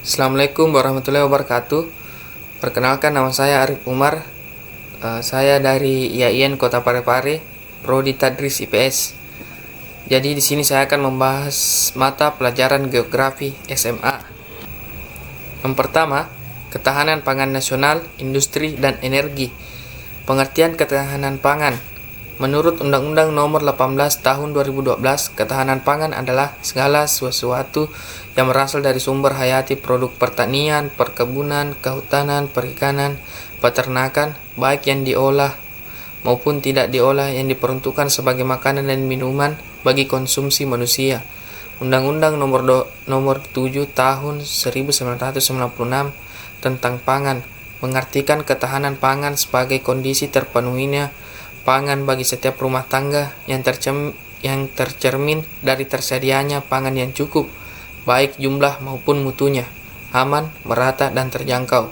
Assalamualaikum warahmatullahi wabarakatuh. Perkenalkan, nama saya Arif Umar. Saya dari IAIN Kota Parepare, Prodi Tadris IPS. Jadi di sini saya akan membahas mata pelajaran geografi SMA. Yang pertama, ketahanan pangan nasional, industri, dan energi. Pengertian ketahanan pangan. Menurut Undang-Undang Nomor 18 Tahun 2012, ketahanan pangan adalah segala sesuatu yang berasal dari sumber hayati produk pertanian, perkebunan, kehutanan, perikanan, peternakan, baik yang diolah maupun tidak diolah, yang diperuntukkan sebagai makanan dan minuman bagi konsumsi manusia. Undang-Undang Nomor 7 Tahun 1996 tentang pangan mengartikan ketahanan pangan sebagai kondisi terpenuhinya pangan bagi setiap rumah tangga yang tercermin dari tersedianya pangan yang cukup, baik jumlah maupun mutunya, aman, merata, dan terjangkau.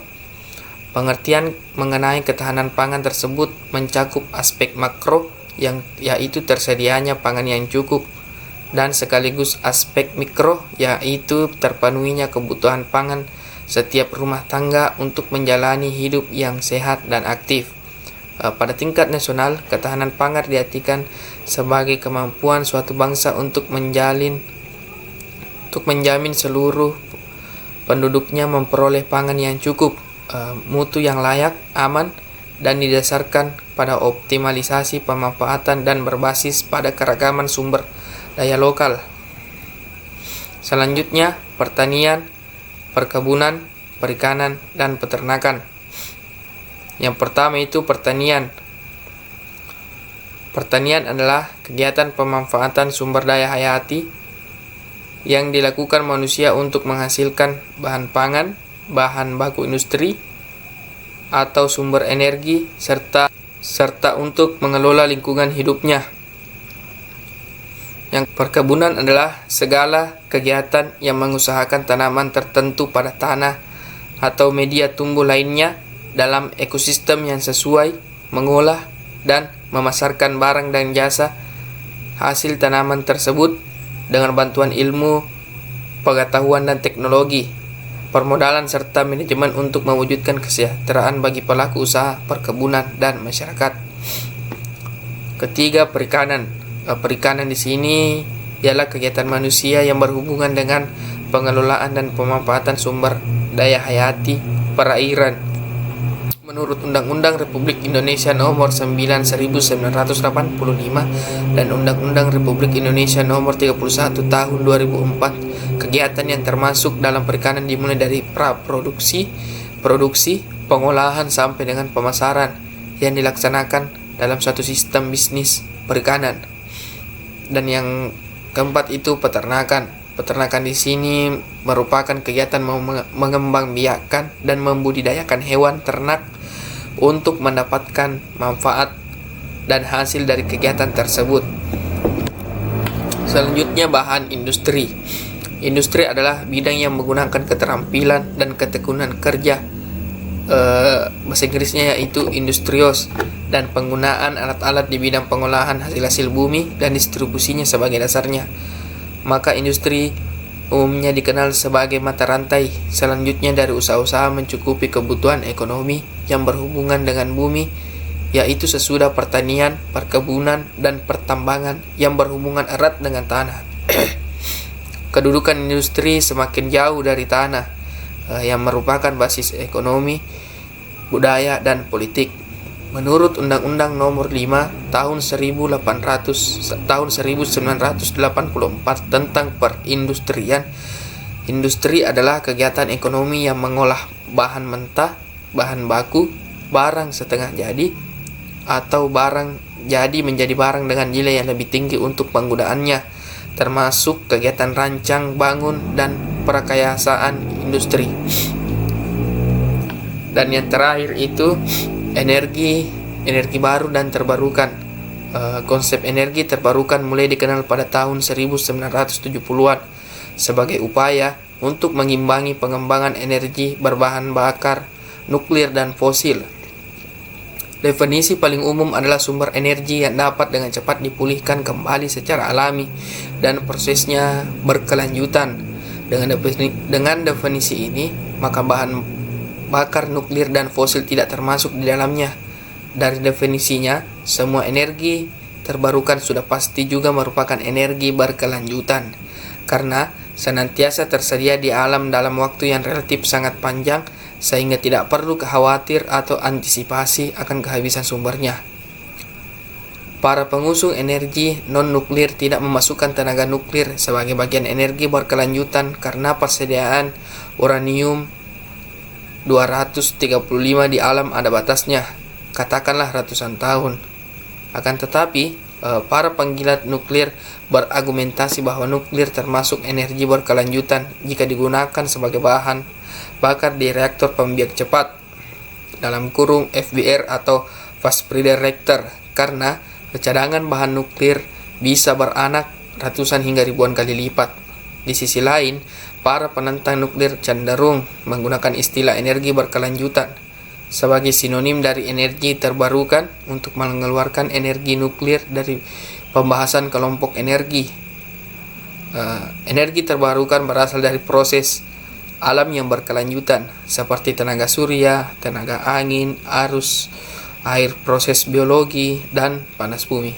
Pengertian mengenai ketahanan pangan tersebut mencakup aspek makro yaitu tersedianya pangan yang cukup, dan sekaligus aspek mikro yaitu terpenuhinya kebutuhan pangan setiap rumah tangga untuk menjalani hidup yang sehat dan aktif. Pada tingkat nasional, ketahanan pangan diartikan sebagai kemampuan suatu bangsa untuk menjamin seluruh penduduknya memperoleh pangan yang cukup, mutu yang layak, aman, dan didasarkan pada optimalisasi pemanfaatan dan berbasis pada keragaman sumber daya lokal. Selanjutnya, pertanian, perkebunan, perikanan, dan peternakan. Yang pertama itu pertanian. Pertanian adalah kegiatan pemanfaatan sumber daya hayati yang dilakukan manusia untuk menghasilkan bahan pangan, bahan baku industri, atau sumber energi, serta untuk mengelola lingkungan hidupnya. Yang perkebunan adalah segala kegiatan yang mengusahakan tanaman tertentu pada tanah atau media tumbuh lainnya dalam ekosistem yang sesuai, mengolah dan memasarkan barang dan jasa hasil tanaman tersebut dengan bantuan ilmu, pengetahuan dan teknologi, permodalan serta manajemen untuk mewujudkan kesejahteraan bagi pelaku usaha perkebunan dan masyarakat. Ketiga, perikanan. Perikanan di sini ialah kegiatan manusia yang berhubungan dengan pengelolaan dan pemanfaatan sumber daya hayati perairan. Menurut Undang-Undang Republik Indonesia Nomor 9 1985 dan Undang-Undang Republik Indonesia Nomor 31 Tahun 2004, kegiatan yang termasuk dalam perikanan dimulai dari praproduksi, produksi, pengolahan sampai dengan pemasaran yang dilaksanakan dalam satu sistem bisnis perikanan. Dan yang keempat itu peternakan. Peternakan di sini merupakan kegiatan mengembangbiakan dan membudidayakan hewan ternak untuk mendapatkan manfaat dan hasil dari kegiatan tersebut. Selanjutnya, bahan industri. Industri adalah bidang yang menggunakan keterampilan dan ketekunan kerja, bahasa Inggrisnya yaitu industrios, dan penggunaan alat-alat di bidang pengolahan hasil bumi dan distribusinya sebagai dasarnya. Maka industri umumnya dikenal sebagai mata rantai selanjutnya dari usaha-usaha mencukupi kebutuhan ekonomi yang berhubungan dengan bumi, yaitu sesudah pertanian, perkebunan, dan pertambangan yang berhubungan erat dengan tanah. Kedudukan industri semakin jauh dari tanah, yang merupakan basis ekonomi, budaya, dan politik. Menurut Undang-Undang Nomor 5 Tahun 1984 tentang perindustrian, industri adalah kegiatan ekonomi yang mengolah bahan mentah, bahan baku, barang setengah jadi, atau barang jadi menjadi barang dengan nilai yang lebih tinggi untuk penggunaannya, termasuk kegiatan rancang, bangun, dan perekayasaan industri. Dan yang terakhir itu energi baru dan terbarukan. Konsep energi terbarukan mulai dikenal pada tahun 1970-an sebagai upaya untuk mengimbangi pengembangan energi berbahan bakar nuklir dan fosil. Definisi paling umum adalah sumber energi yang dapat dengan cepat dipulihkan kembali secara alami dan prosesnya berkelanjutan Dengan definisi ini, maka bahan bakar nuklir dan fosil tidak termasuk di dalamnya. Dari definisinya, semua energi terbarukan sudah pasti juga merupakan energi berkelanjutan, karena senantiasa tersedia di alam dalam waktu yang relatif sangat panjang, sehingga tidak perlu khawatir atau antisipasi akan kehabisan sumbernya. Para pengusung energi non-nuklir tidak memasukkan tenaga nuklir sebagai bagian energi berkelanjutan karena persediaan uranium 235 di alam ada batasnya, katakanlah ratusan tahun. Akan tetapi, para penggiat nuklir berargumentasi bahwa nuklir termasuk energi berkelanjutan jika digunakan sebagai bahan bakar di reaktor pembiak cepat (FBR atau Fast Breeder Reactor), karena cadangan bahan nuklir bisa beranak ratusan hingga ribuan kali lipat. Di sisi lain, para penentang nuklir cenderung menggunakan istilah energi berkelanjutan sebagai sinonim dari energi terbarukan untuk mengeluarkan energi nuklir dari pembahasan kelompok energi. Energi terbarukan berasal dari proses alam yang berkelanjutan seperti tenaga surya, tenaga angin, arus air, proses biologi, dan panas bumi.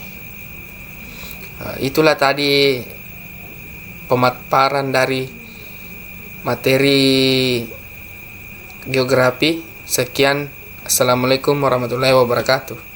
Itulah tadi pemaparan dari materi geografi. Sekian, assalamualaikum warahmatullahi wabarakatuh.